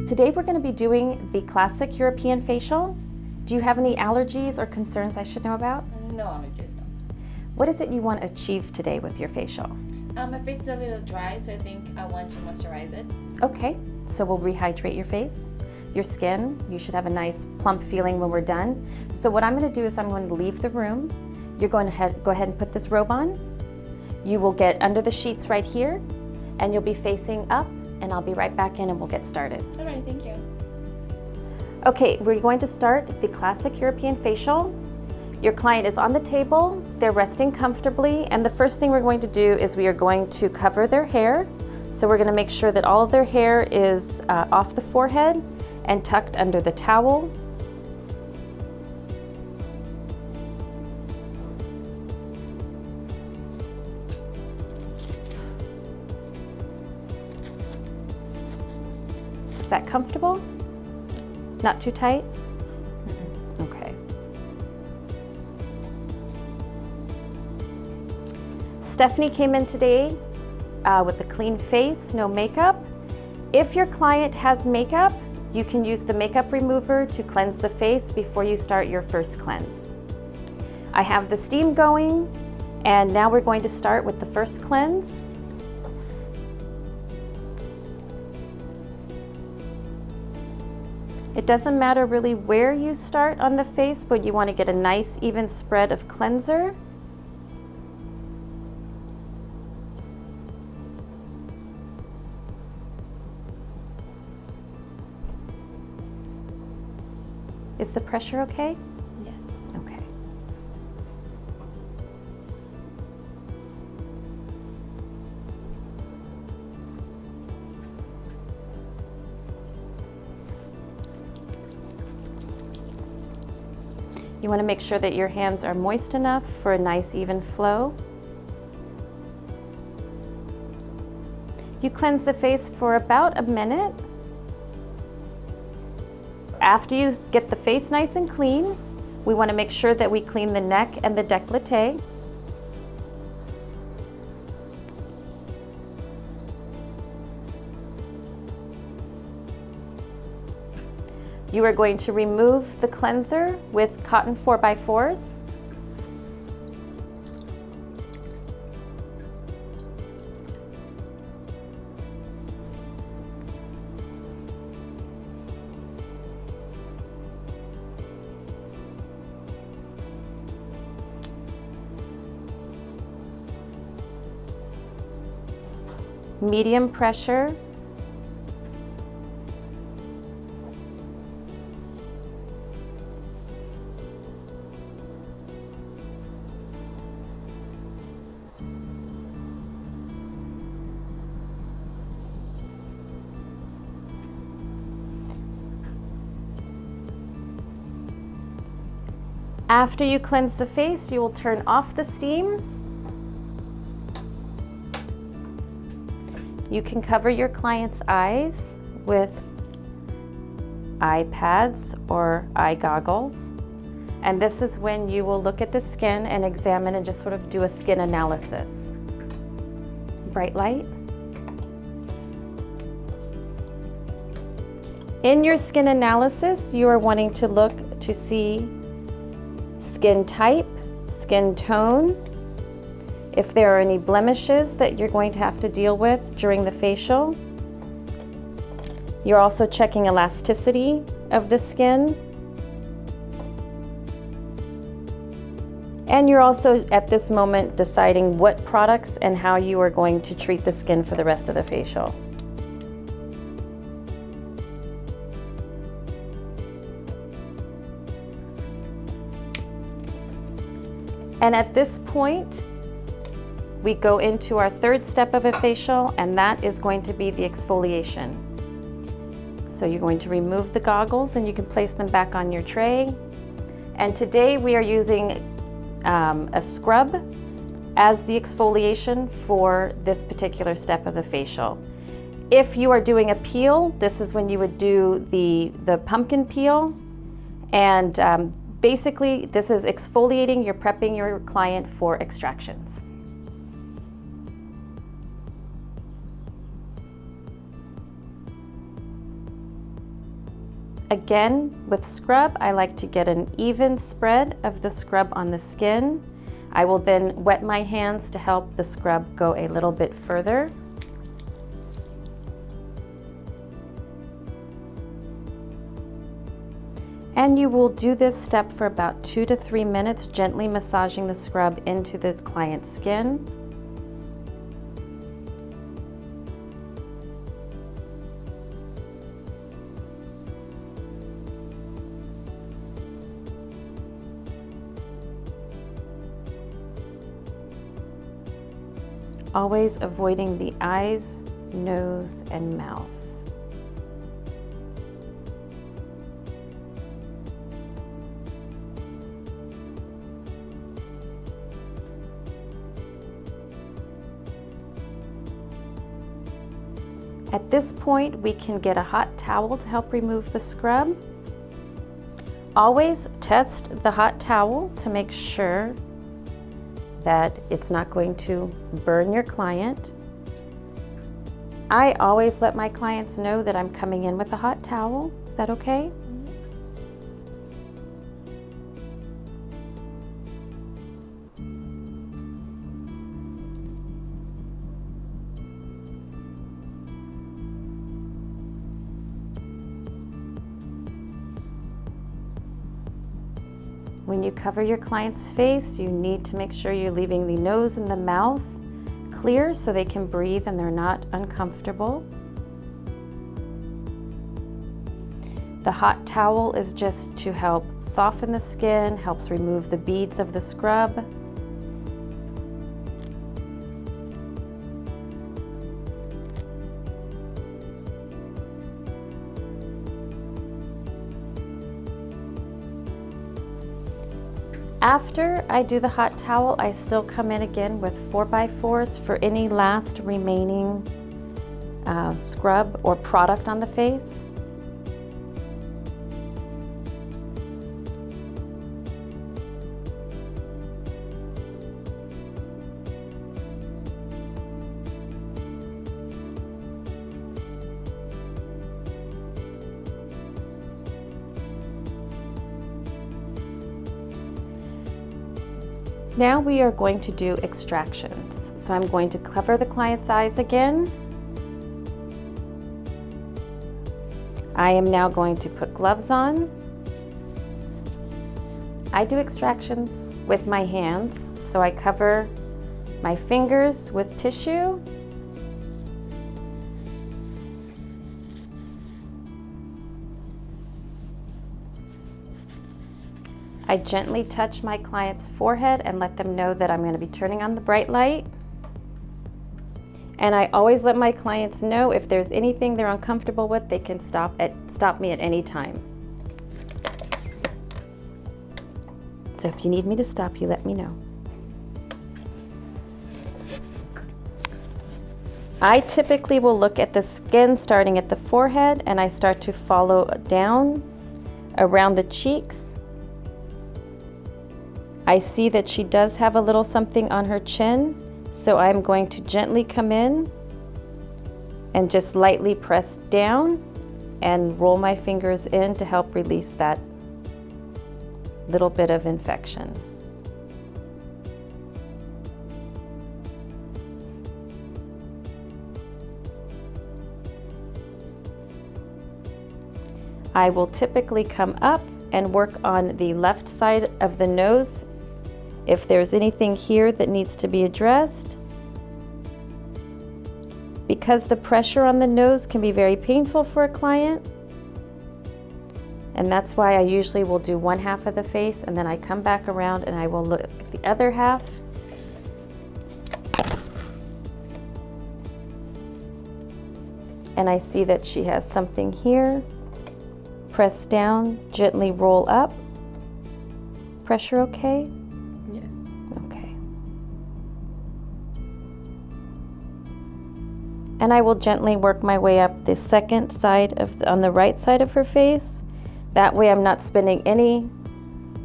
Today we're going to be doing the classic European facial. Do you have any allergies or concerns I should know about? No allergies. No. What is it you want to achieve today with your facial? My face is a little dry, so I think I want to moisturize it. Okay, so we'll rehydrate your face. Your skin, you should have a nice plump feeling when we're done. So what I'm going to do is I'm going to leave the room. You're going to go ahead and put this robe on. You will get under the sheets right here, and you'll be facing up, and I'll be right back in and we'll get started. All right, thank you. Okay, we're going to start the classic European facial. Your client is on the table, they're resting comfortably, and the first thing we're going to do is we are going to cover their hair. So we're going to make sure that all of their hair is off the forehead and tucked under the towel. Is that comfortable? Not too tight? Okay. Stephanie came in today with a clean face, no makeup. If your client has makeup, you can use the makeup remover to cleanse the face before you start your first cleanse. I have the steam going, and now we're going to start with the first cleanse. It doesn't matter really where you start on the face, but you want to get a nice even spread of cleanser. Is the pressure okay? Yes. Okay. You want to make sure that your hands are moist enough for a nice even flow. You cleanse the face for about a minute. After you get the face nice and clean, we want to make sure that we clean the neck and the décolleté. You are going to remove the cleanser with cotton 4x4s. Medium pressure. After you cleanse the face, you will turn off the steam. You can cover your client's eyes with eye pads or eye goggles. And this is when you will look at the skin and examine and just sort of do a skin analysis. Bright light. In your skin analysis, you are wanting to look to see skin type, skin tone, if there are any blemishes that you're going to have to deal with during the facial. You're also checking elasticity of the skin. And you're also at this moment deciding what products and how you are going to treat the skin for the rest of the facial. And at this point, we go into our third step of a facial, and that is going to be the exfoliation. So you're going to remove the goggles and you can place them back on your tray. And today we are using a scrub as the exfoliation for this particular step of the facial. If you are doing a peel, this is when you would do the pumpkin peel. And basically, this is exfoliating, you're prepping your client for extractions. Again, with scrub, I like to get an even spread of the scrub on the skin. I will then wet my hands to help the scrub go a little bit further. And you will do this step for about 2 to 3 minutes, gently massaging the scrub into the client's skin. Always avoiding the eyes, nose, and mouth. At this point, we can get a hot towel to help remove the scrub. Always test the hot towel to make sure that it's not going to burn your client. I always let my clients know that I'm coming in with a hot towel. Is that okay? When you cover your client's face, you need to make sure you're leaving the nose and the mouth clear so they can breathe and they're not uncomfortable. The hot towel is just to help soften the skin, helps remove the beads of the scrub. After I do the hot towel, I still come in again with 4x4s for any last remaining scrub or product on the face. Now we are going to do extractions. So I'm going to cover the client's eyes again. I am now going to put gloves on. I do extractions with my hands, so I cover my fingers with tissue. I gently touch my client's forehead and let them know that I'm going to be turning on the bright light. And I always let my clients know if there's anything they're uncomfortable with, they can stop me at any time. So if you need me to stop you, let me know. I typically will look at the skin starting at the forehead, and I start to follow down around the cheeks. I see that she does have a little something on her chin, so I'm going to gently come in and just lightly press down and roll my fingers in to help release that little bit of infection. I will typically come up and work on the left side of the nose if there's anything here that needs to be addressed. Because the pressure on the nose can be very painful for a client, and that's why I usually will do one half of the face and then I come back around and I will look at the other half. And I see that she has something here. Press down, gently roll up. Pressure okay? Yes. Okay. And I will gently work my way up the second side on the right side of her face. That way I'm not spending any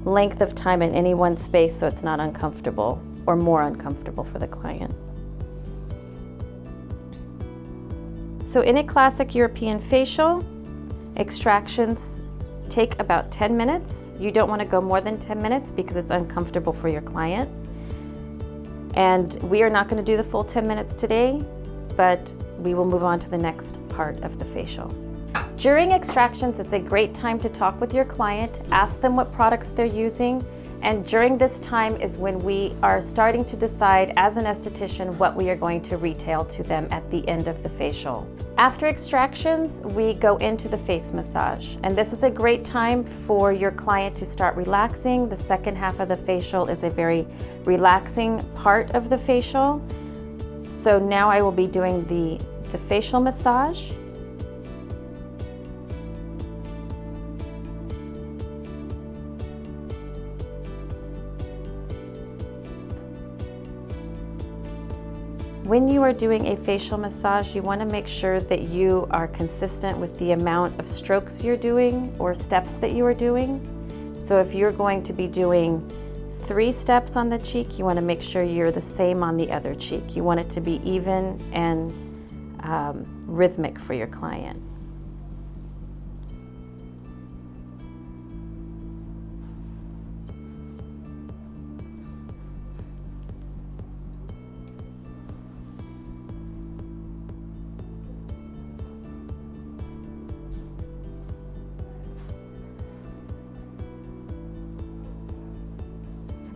length of time in any one space so it's not uncomfortable or more uncomfortable for the client. So in a classic European facial, extractions take about 10 minutes. You don't want to go more than 10 minutes because it's uncomfortable for your client. And we are not going to do the full 10 minutes today, but we will move on to the next part of the facial. During extractions, it's a great time to talk with your client, ask them what products they're using, and during this time is when we are starting to decide as an esthetician what we are going to retail to them at the end of the facial. After extractions, we go into the face massage, and this is a great time for your client to start relaxing. The second half of the facial is a very relaxing part of the facial. So now I will be doing the facial massage. When you are doing a facial massage, you want to make sure that you are consistent with the amount of strokes you're doing or steps that you are doing. So if you're going to be doing 3 steps on the cheek, you want to make sure you're the same on the other cheek. You want it to be even and rhythmic for your client.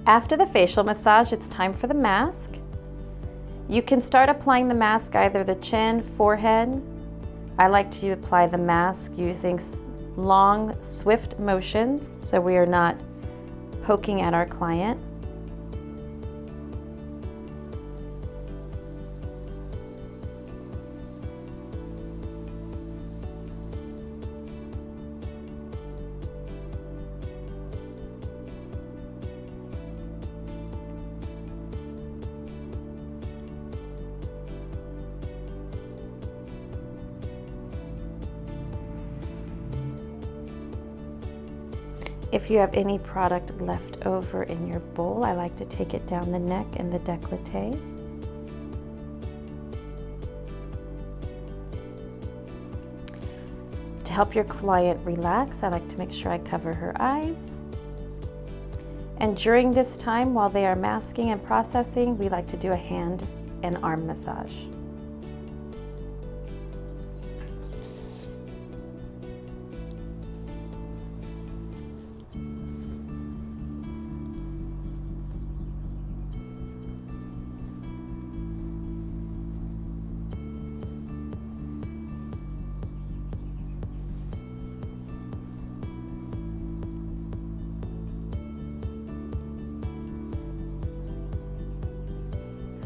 After the facial massage, it's time for the mask. You can start applying the mask either the chin, forehead. I like to apply the mask using long, swift motions so we are not poking at our client. If you have any product left over in your bowl, I like to take it down the neck and the décolleté. To help your client relax, I like to make sure I cover her eyes. And during this time, while they are masking and processing, we like to do a hand and arm massage.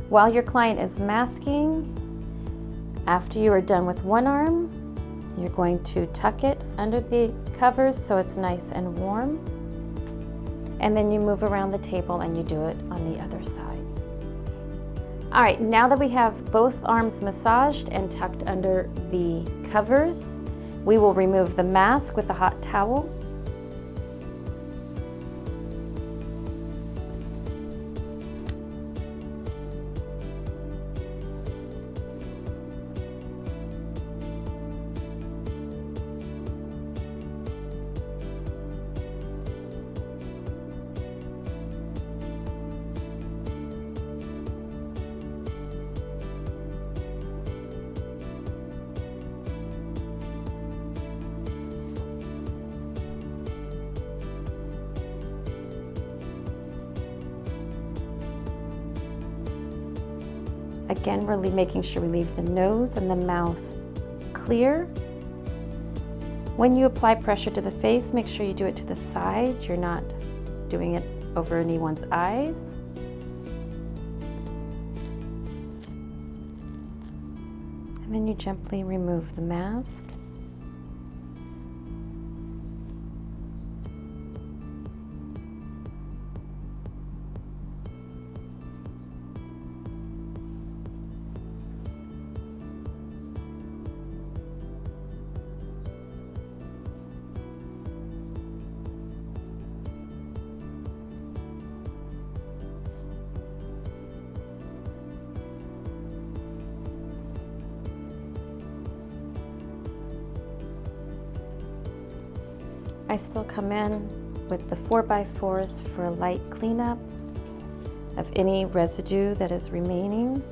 While your client is masking, after you are done with one arm, you're going to tuck it under the covers so it's nice and warm. And then you move around the table and you do it on the other side. All right, now that we have both arms massaged and tucked under the covers, we will remove the mask with a hot towel. Again, we're making sure we leave the nose and the mouth clear. When you apply pressure to the face, make sure you do it to the side. You're not doing it over anyone's eyes. And then you gently remove the mask. I still come in with the 4x4s for a light cleanup of any residue that is remaining.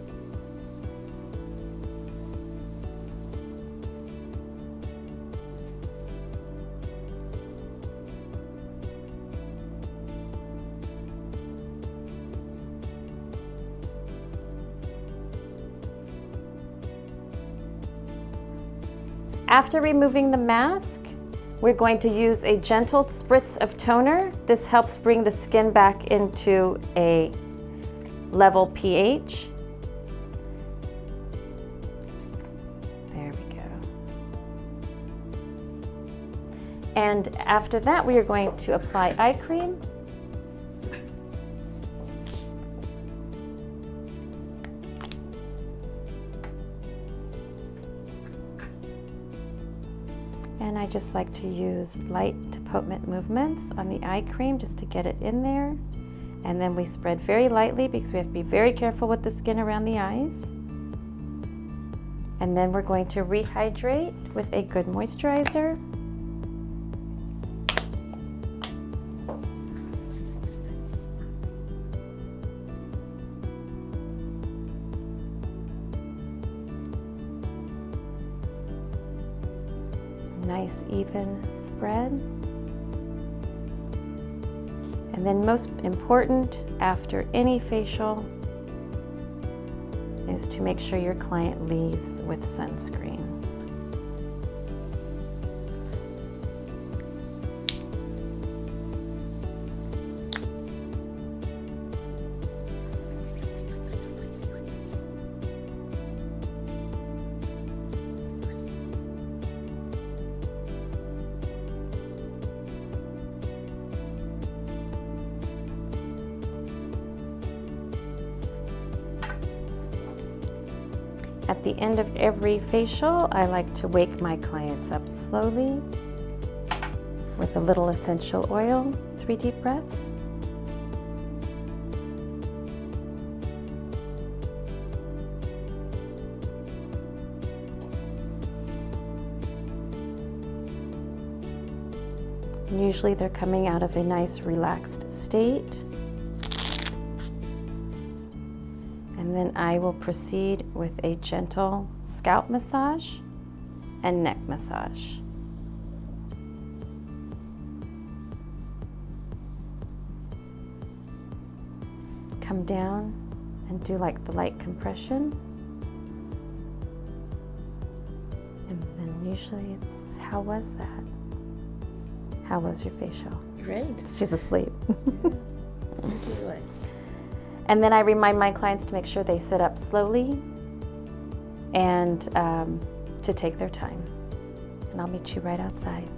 After removing the mask, we're going to use a gentle spritz of toner. This helps bring the skin back into a level pH. There we go. And after that, we are going to apply eye cream. And I just like to use light to potent movements on the eye cream just to get it in there. And then we spread very lightly because we have to be very careful with the skin around the eyes. And then we're going to rehydrate with a good moisturizer. Nice even spread. And then most important after any facial is to make sure your client leaves with sunscreen. At the end of every facial, I like to wake my clients up slowly with a little essential oil, 3 deep breaths. Usually they're coming out of a nice relaxed state. And then I will proceed with a gentle scalp massage and neck massage. Come down and do like the light compression. And then usually it's, how was that? How was your facial? Great. She's asleep. Super And then I remind my clients to make sure they sit up slowly and to take their time. And I'll meet you right outside.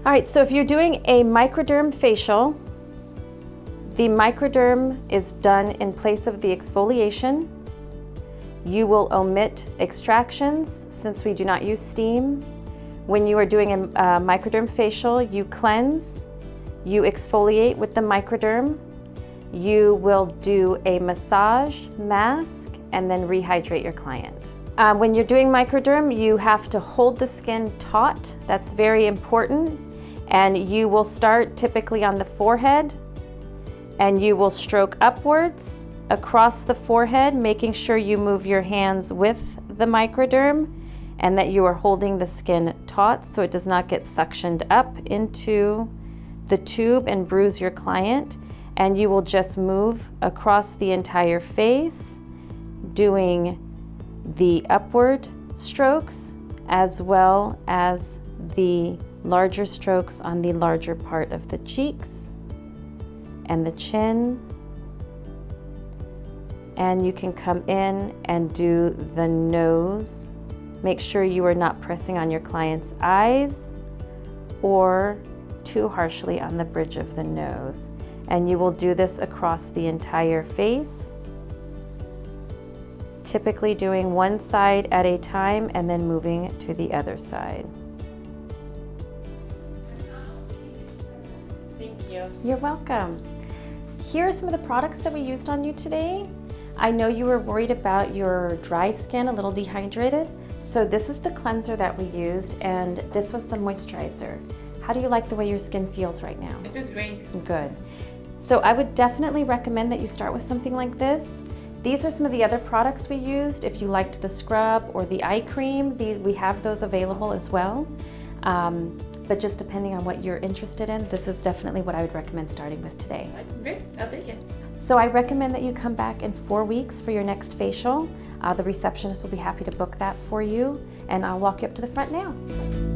All right, so if you're doing a microderm facial, the microderm is done in place of the exfoliation. You will omit extractions since we do not use steam. When you are doing a microderm facial, you cleanse. You exfoliate with the microderm. You will do a massage, mask, and then rehydrate your client. When you're doing microderm, you have to hold the skin taut. That's very important. And you will start typically on the forehead, and you will stroke upwards across the forehead, making sure you move your hands with the microderm and that you are holding the skin taut so it does not get suctioned up into the tube and bruise your client. And you will just move across the entire face, doing the upward strokes as well as the larger strokes on the larger part of the cheeks and the chin. And you can come in and do the nose. Make sure you are not pressing on your client's eyes or too harshly on the bridge of the nose. And you will do this across the entire face, typically doing one side at a time and then moving to the other side. Thank you. You're welcome. Here are some of the products that we used on you today. I know you were worried about your dry skin, a little dehydrated, So this is the cleanser that we used, and this was the moisturizer. How do you like the way your skin feels right now? It feels great. Good. So I would definitely recommend that you start with something like this. These are some of the other products we used. If you liked the scrub or the eye cream, we have those available as well. But just depending on what you're interested in, this is definitely what I would recommend starting with today. Great, I'll take it. So I recommend that you come back in 4 weeks for your next facial. The receptionist will be happy to book that for you, and I'll walk you up to the front now.